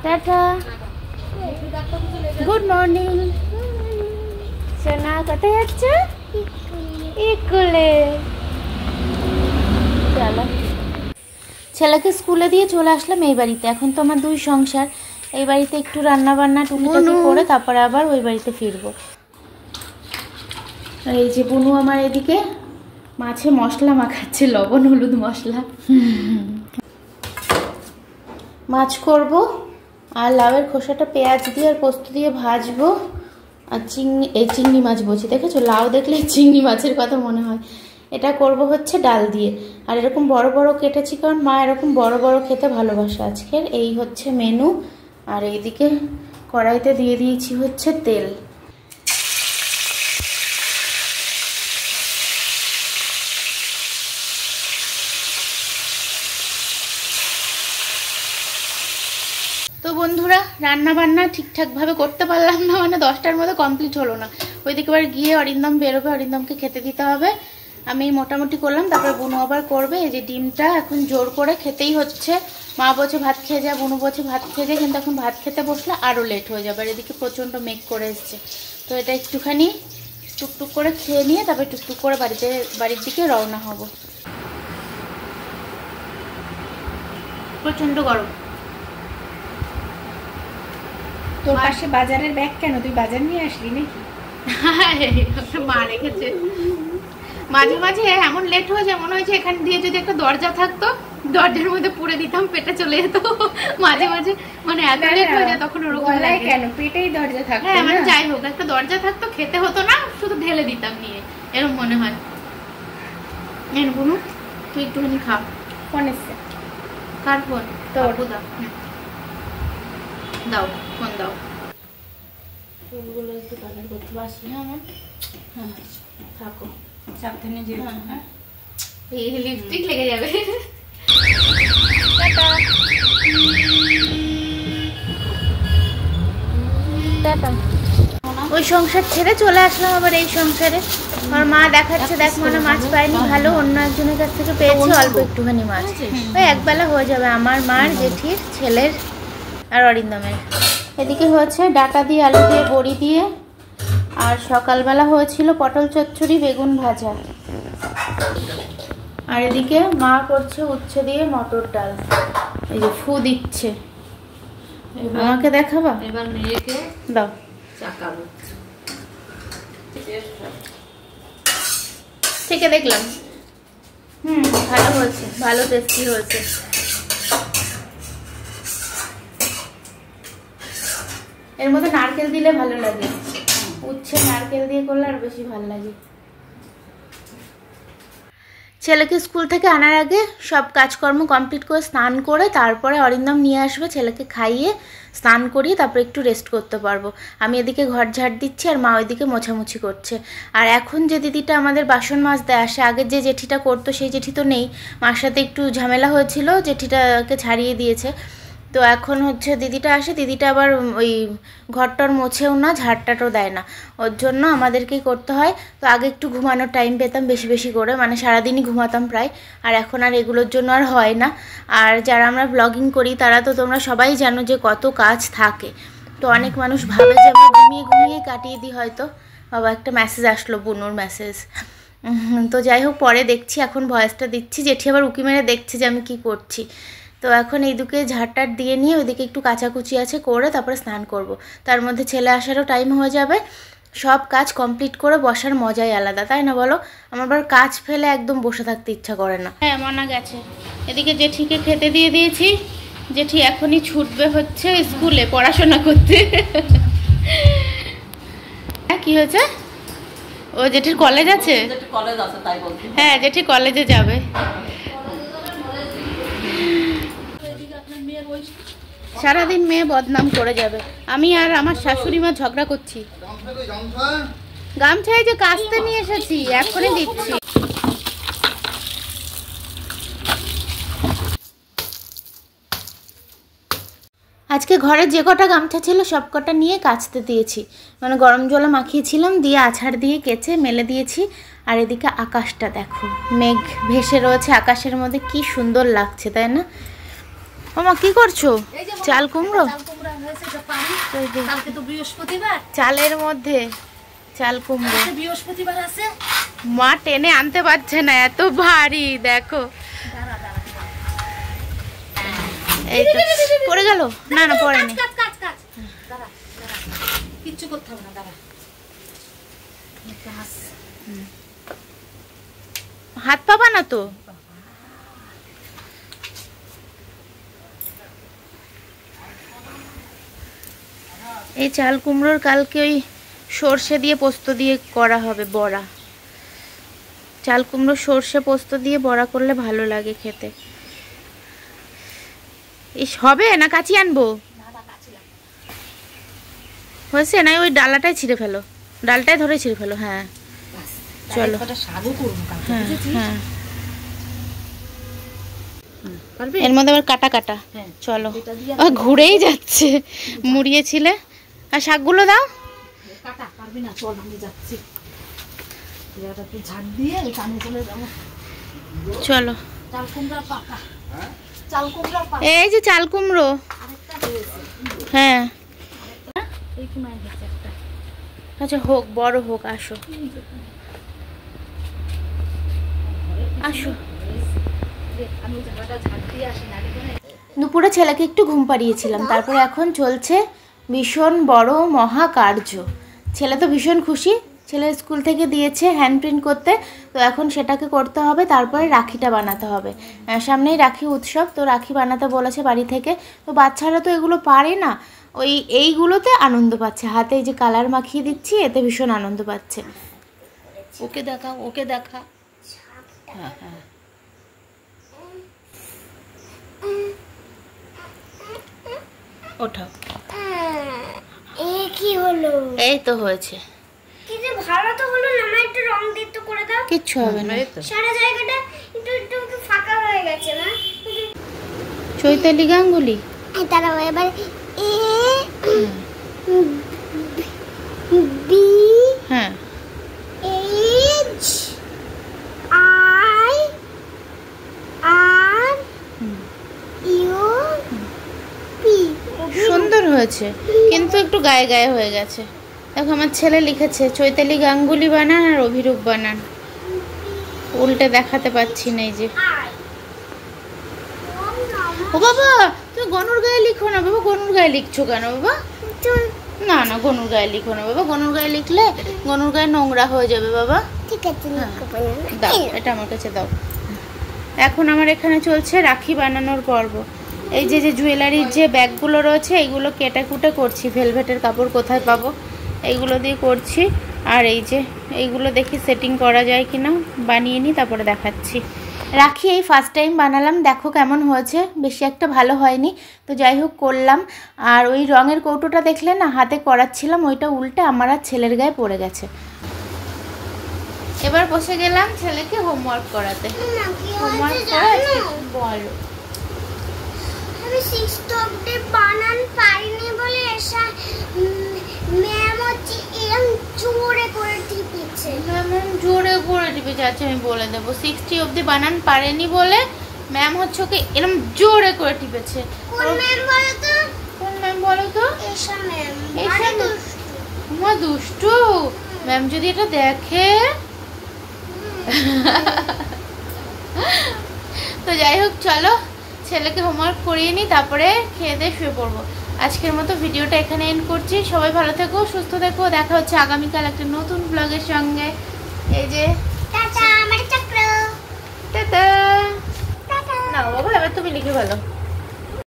Tata, good morning. সোনা কোথায় যাচ্ছ? স্কুলে। চলো, ছেলেকে স্কুলে দিয়ে চলে আসলাম এই বাড়িতে। এখন তো আমার দুই সংসার, এই বাড়িতে একটু রান্না বান্না টুকিটাকি করে তারপরে আবার ওই বাড়িতে ফিরবো। এই যে বুনু আমার এদিকে মাছে মশলা মাখাচ্ছে, লবণ হলুদ মশলা। মাছ করব আর লাউয়ের খোসাটা পেঁয়াজ দিয়ে আর পোস্ত দিয়ে ভাজবো। আর চিংড়ি মাছ বলছি, দেখেছো লাউ দেখলে চিংড়ি মাছের কথা মনে হয়। এটা করব হচ্ছে ডাল দিয়ে। আর এরকম বড় বড় কেটেছি কারণ মা এরকম বড় বড় খেতে ভালোবাসে আজকের। এই হচ্ছে মেনু। আর এইদিকে কড়াইতে দিয়ে দিয়েছি হচ্ছে তেল। তো বন্ধুরা, রান্না বান্না ঠিকঠাকভাবে করতে পারলাম না, মানে 10টার মধ্যে কমপ্লিট হলো না। ওইদিকে আবার গিয়ে অরিন্দম বেরোবে, অরিন্দমকে খেতে দিতে হবে। আমি মোটামুটি করলাম, তারপরে বুনু আবার করবে। এই যে ডিমটা এখন জোর করে খেতেই হচ্ছে। মা বলছে ভাত খেয়ে যা, বুনু বলছে ভাত খেয়ে যায়, কিন্তু এখন ভাত খেতে বসলে আরও লেট হয়ে যাবে। আর এদিকে প্রচণ্ড মেঘ করে এসছে, তো এটা একটুখানি টুকটুক করে খেয়ে নিয়ে তারপরে টুকটুক করে বাড়ির দিকে রওনা হব। প্রচণ্ড গরম। তোর পাশে বাজারের ব্যাগ কেন? তুই বাজার নিয়ে আসলি নাকি? মা রেখেছে। মাঝে মাঝে এমন লেট হয়ে যায়, মনে হয়েছে এখান দিয়ে যদি একটা দরজা থাকতো, দরজার মধ্যে পুরে দিতাম, পেটে চলে যেত। মাঝে মাঝে মানে এত লেট হয়ে যায় তখন ওরকম লাগে। কেন পেটেই দরজা থাকতো? হ্যাঁ মানে যাই হোক, একটা দরজা থাকতো, খেতে হতো না, শুধু ঢেলে দিতাম নিয়ে, এরকম মনে হয়। বুনু তুই একটুখানি খা। ফোন এসছে। কার ফোন? তোর। দাও ফোন দাও। ফুলগুলো একটু কালার করতে পারছি না আমার। হ্যাঁ থাকো, সাবধানে যেও। হ্যাঁ এই লিপস্টিক লেগে যাবে। টাটা। ওই সংসার ছেড়ে চলে আসলাম আবার এই সংসারে। আমার মা দেখাচ্ছে, দেখ মনে মাছ পায়নি, ভালো অন্য একজনের কাছ থেকে পেয়েছি অল্প একটুখানি মাছ। ওই একবেলা হয়ে যাবে আমার, মার, জেঠির, ছেলের আর অরিন্দমের। এদিকে হয়েছে ডাটা দিয়ে আলু দিয়ে বড়ি দিয়ে, আর সকালবেলা হয়েছিল পটল চচ্চড়ি বেগুন ভাজা। আর এদিকে মা করছে উচ্ছে দিয়ে মটর ডাল। এই যে ফু দিচ্ছে। আমাকে দেখাবা? এবার মেয়েকে দাও চাকাবো। ঠিক আছে দেখলাম। ভালো হয়েছে, ভালো টেস্টি হয়েছে। এর মধ্যে নারকেল দিলে ভালো লাগে, উচ্ছে নারকেল দিয়ে করলে আর বেশি ভালো লাগে। ছেলেকে স্কুল থেকে আনার আগে সব কাজকর্ম কমপ্লিট করে স্নান করে তারপরে অরিন্দম নিয়ে আসবে, ছেলেকে খাইয়ে স্নান করিয়ে তারপরে একটু রেস্ট করতে পারবো। আমি এদিকে ঘর ঝাড় দিচ্ছি আর মা ওইদিকে মোছামুছি করছে। আর এখন যে দিদিটা আমাদের বাসন মাজতে আসে, আগের যে জেঠিটা করতো সেই জেঠি তো নেই, মার সাথে একটু ঝামেলা হয়েছিল, জেঠিটাকে ছাড়িয়ে দিয়েছে। তো এখন হচ্ছে দিদিটা আসে, দিদিটা আবার ওই ঘরটার মোছেও না, ঝাড়টাটাও দেয় না, ওর জন্য আমাদেরকেই করতে হয়। তো আগে একটু ঘুমানোর টাইম পেতাম বেশি বেশি করে, মানে সারাদিনই ঘুমাতাম প্রায়, আর এখন আর এগুলোর জন্য আর হয় না। আর যারা আমরা ব্লগিং করি তারা তো তোমরা সবাই জানো যে কত কাজ থাকে। তো অনেক মানুষ ভাবে যে আমরা ঘুমিয়ে ঘুমিয়ে কাটিয়ে দিই হয়তো। বাবা একটা মেসেজ আসলো, বুনুর মেসেজ। তো যাই হোক, পরে দেখছি, এখন ভয়েসটা দিচ্ছি। জেঠি আবার উকি মেরে দেখছে যে আমি কি করছি। তো এখন এইদিকে ঝাড়টার দিয়ে নিয়ে ওইদিকে একটু কাচাকুচি আছে করে তারপরে স্নান করব। তার মধ্যে ছেলে আসারও টাইম হয়ে যাবে। সব কাজ কমপ্লিট করে বসার মজাই আলাদা, তাই না বলো? আমার আবার কাজ ফেলে একদম বসে থাকতে ইচ্ছা করে না। হ্যাঁ মনা গেছে। এদিকে জেঠিকে খেতে দিয়ে দিয়েছি। জেঠি এখনই ছুটবে হচ্ছে স্কুলে পড়াশোনা করতে। হ্যাঁ কি হয়েছে? ও জেঠির কলেজ আছে? হ্যাঁ জেঠি কলেজে যাবে। সারাদিন মেয়ে বদনাম করে যাবে। আমি আর আমার শাশুড়ি মা ঝগড়া করছি। গামছাই যে কাচতে নিয়ে এসেছি, এখনই দিচ্ছি। আজকে ঘরে যে কটা গামছা ছিল সব কটা নিয়ে কাচতে দিয়েছি, মানে গরম জলে মাখিয়েছিলাম, দিয়ে আছাড় দিয়ে কেচে মেলে দিয়েছি। আর এদিকে আকাশটা দেখো, মেঘ ভেসে রয়েছে আকাশের মধ্যে, কি সুন্দর লাগছে তাই না? মামা কি করছো? চাল কুমড়ো কুমড়া হয়েছে যা পারি। কালকে তো বৃহস্পতিবার, চালের মধ্যে চাল কুমড়ো বৃহস্পতিবার আছে। মা টেনে আনতে পারছে না, এত ভারী দেখো। দাঁড়া দাঁড়া এই তো পড়ে গেল। না না পড়েনি। কাজ কাজ কাজ দাঁড়া দাঁড়া, কিচ্ছু করতে হবে না, দাঁড়া। হাত পাবা না তো। এই চাল কুমড়োর কালকে ওই সর্ষে দিয়ে পোস্ত দিয়ে করা হবে বড়া। চাল কুমড়ো সর্ষে পোস্ত দিয়ে বড়া করলে ভালো লাগে খেতে। ইস হবে না, কাঁচি আনবো। হয়েছে না, ওই ডালাটাই ছিঁড়ে ফেলো, ডালটাই ধরে ছিঁড়ে ফেলো। হ্যাঁ চলো। হ্যাঁ হ্যাঁ এর মধ্যে আবার কাটা কাটা। চলো ঘুরেই যাচ্ছে। মুড়িয়েছিলে আর শাকগুলো দাও। কাটা পারবি না, চল আমি যাচ্ছি। জায়গাটা একটু ঝাড় দিয়ে কানে চলে যাবো। চলো। চাল কুমড়া পাকা, চাল কুমড়া পাকা। এই যে চাল কুমড়ো। আরেকটা হয়েছে। হ্যাঁ এই কোনায় হয়েছে একটা। আচ্ছা হোক, বড় হোক। আসো আসো। আমি জায়গাটা ঝাড় দিয়ে আসি না। দুপুরে ছেলেকে একটু ঘুম পাড়িয়েছিলাম, তারপরে এখন চলছে ভীষণ বড় মহাকার্য। ছেলে তো ভীষণ খুশি, ছেলে স্কুল থেকে দিয়েছে হ্যান্ড প্রিন্ট করতে, তো এখন সেটাকে করতে হবে। তারপরে রাখিটা বানাতে হবে, সামনেই রাখি উৎসব, তো রাখি বানাতে বলেছে বাড়ি থেকে। তো বাচ্চারা তো এগুলো পারে না, এইগুলোতে আনন্দ পাচ্ছে। হাতে এই যে কালার মাখিয়ে দিচ্ছি, এতে ভীষণ আনন্দ পাচ্ছে। ওকে দেখা, ওকে দেখা। হ্যাঁ হ্যাঁ ওঠাও। কি হলো? এই তো হয়েছে। কিন্তু ভালো তো হলো না, আমার একটু রং দিয়ে তো করে দাও। কিচ্ছু হবে না, সারা জায়গাটা একটু একটু একটু ফাঁকা হয়ে গেছে না? চৈতালি গাঙ্গুলি। দাঁড়াও এবার এ বি হ্যাঁ H I are U P. সুন্দর হয়েছে, কিন্তু একটু গায়ে গায়ে হয়ে গেছে। দেখো আমার ছেলে লিখেছে চৈতালি গাঙ্গুলি বানান আর অভিরূপ বানান, উল্টে দেখাতে পাচ্ছি না। এই যে ও বাবা, তুমি গনুর গায়ে লিখো না বাবা। গনুর গায়ে লিখছো কেন বাবা? না না গনুর গায়ে লিখো না বাবা, গনুর গায়ে লিখলে গনুর গায়ে নোংরা হয়ে যাবে বাবা। ঠিক আছে, দাও এটা আমার কাছে দাও। এখন আমার এখানে চলছে রাখি বানানোর পর্ব। এই যে যে জুয়েলারির যে ব্যাগগুলো রয়েছে, এইগুলো কেটে কুটে করছি। ভেলভেটের কাপড় কোথায় পাবো, এইগুলো দিয়ে করছি। আর এই যে এইগুলো দেখি সেটিং করা যায় কিনা, বানিয়ে নিই তারপরে দেখাচ্ছি। রাখি এই ফার্স্ট টাইম বানালাম, দেখো কেমন হয়েছে। বেশি একটা ভালো হয়নি, তো যাই হোক করলাম। আর ওই রঙের কৌটোটা দেখলে না, হাতে করাচ্ছিলাম, ওইটা উল্টে আমার আর ছেলের গায়ে পড়ে গেছে। এবার বসে গেলাম ছেলেকে হোমওয়ার্ক করাতে। হোমওয়ার্ক বলো। আমি 6th অবধি বানান পারিনি বলে ম্যাম হচ্ছে এরকম জোরে করে টিপেছে। ম্যাম জোরে করে টিপেছে। আচ্ছা আমি বলে দেবো, 60 অবধি বানান পারেনি বলে ম্যাম হচ্ছে ওকে এরকম জোরে করে টিপেছে। কোন ম্যাম বলো তো? কোন ম্যাম বলো তো? এশা ম্যাম। এশা মা দুষ্টু ম্যাম যদি এটা দেখে। তো যাই হোক চলো ছেলেকে হোমওয়ার্ক করিয়ে নিই, তারপরে খেয়ে দিয়ে শুয়ে পড়বো। আজকের মতো ভিডিওটা এখানে এন্ড করছি। সবাই ভালো থেকো, সুস্থ থেকো। দেখা হচ্ছে আগামীকাল একটা নতুন ব্লগের সঙ্গে। এই যে টাটা আমার চক্র। টাটা। না বাবা এবার তুমি লিখে ভালো।